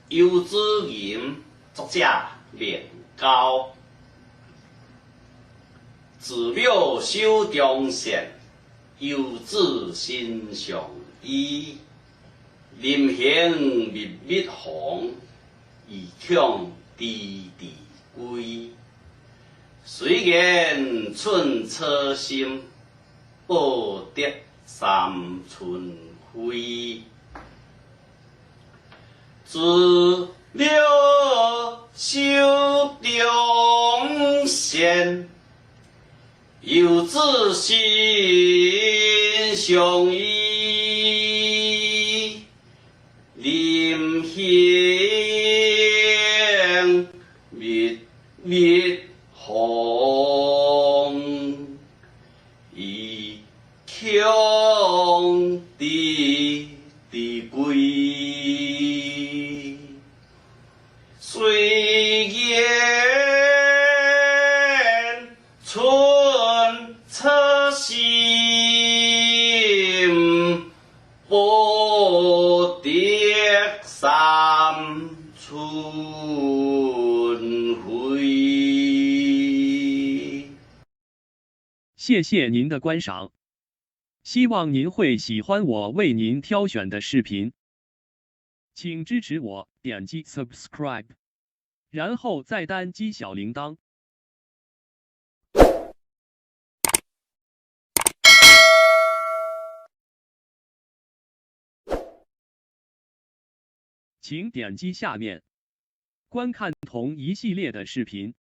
游子吟，作者面高。自了手中线，游子心上意。临行密密红，意恐迟迟归。虽言寸草心，报得三春晖。自了手中线，游子心上意。临行密密红，意恐迟迟归。虽言寸草心，报得三春晖。谢谢您的观赏，希望您会喜欢我为您挑选的视频。请支持我，点击 subscribe， 然后再单击小铃铛。请点击下面观看同一系列的视频。